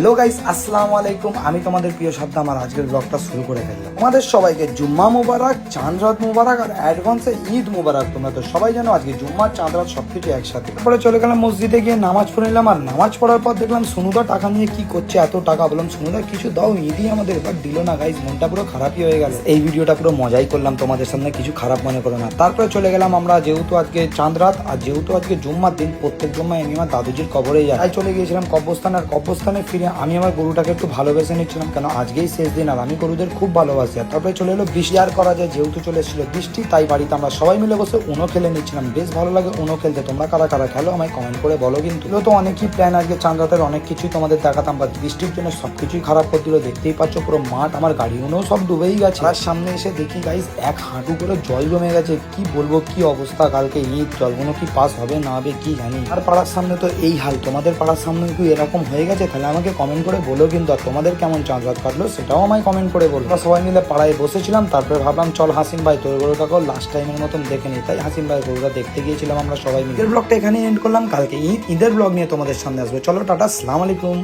Hello guys, আসসালামু আলাইকুম। আমি তোমাদের প্রিয় শব্দ আমার আজকের ব্লগটা শুরু করে ফেললাম। তোমাদের সবাইকে জুম্মা মুবারক, চাঁদ রাত মুবারক আর অ্যাডভান্সে ঈদ মুবারক। তোমরা তো সবাই জানো আজকে জুম্মা চাঁদ রাত সবকিছু একসাথে। তারপরে চলে গেলাম মসজিদে, গিয়ে নামাজ পড়ে নিলাম। আর নামাজ পড়ার পর দেখলাম সুনুদা টাকা নিয়ে কি করছে, এত টাকা। বললাম সুনুদা কিছু দাও, ঈদই আমাদের, এবার দিল না। গাইস মনটা পুরো খারাপই হয়ে গেল। এই ভিডিওটা পুরো মজাই করলাম তোমাদের সামনে, কিছু খারাপ মনে করো না। তারপরে চলে গেলাম আমরা, যেহেতু আজকে চাঁদ রাত আর যেহেতু আজকে জুম্মার দিন, প্রত্যেক জুম্মায় আমি আমার দাদুজির কবরে যাই, তাই চলে গিয়েছিলাম কবরস্থান। আর কবরস্থানে ফিরে আমি আমার গরুটাকে একটু ভালোবেসে নিচ্ছিলাম, কেন আজকেই শেষ দিন আর আমি গরুদের খুব ভালোবাসি। আর তারপরে চলে এলো বৃষ্টি। আর করা যায়, যেহেতু চলে এসেছিল বৃষ্টি, তাই বাড়িতে আমরা সবাই মিলে বসে উনো খেলে নিচ্ছিলাম। বেশ ভালো লাগে উনো খেলতে। তোমরা কারা কারা খেলো আমায় কমেন্ট করে বলো। কিন্তু তো অনেকই প্ল্যান আজকে চাঁদ রাতের, অনেক কিছুই তোমাদের দেখাতাম, বা বৃষ্টির জন্য সবকিছুই খারাপ করে দিল। দেখতেই পাচ্ছ পুরো মাঠ, আমার গাড়ি উনো সব ডুবেই গেছে। আর সামনে এসে দেখি গাইস এক হাঁটু করে জল জমে গেছে। কি বলবো, কি অবস্থা। কালকে ঈদ, জলগুলো কি পাস হবে না হবে কি জানি। আর পাড়ার সামনে তো এই হাল, তোমাদের পাড়ার সামনে কি এরকম হয়ে গেছে? তাহলে আমাকে কমেন্ট করে বলো কিন্তু। আর তোমাদের কেমন চাঁদ রাত কাটলো সেটাও আমায় কমেন্ট করে বলো। আমরা সবাই মিলে পাড়ায় বসেছিলাম, তারপরে ভাবলাম চল হাসিম ভাই তোর গরুটাকেও লাস্ট টাইমের মতন দেখে নিই। তাই হাসিম ভাই গরুটা দেখতে গিয়েছিলাম আমরা সবাই মিলে। ব্লগটা এখানে এন্ড করলাম। কালকে ঈদের ব্লগ নিয়ে তোমাদের সামনে আসবে। চলো টাটা, আসসালামু আলাইকুম।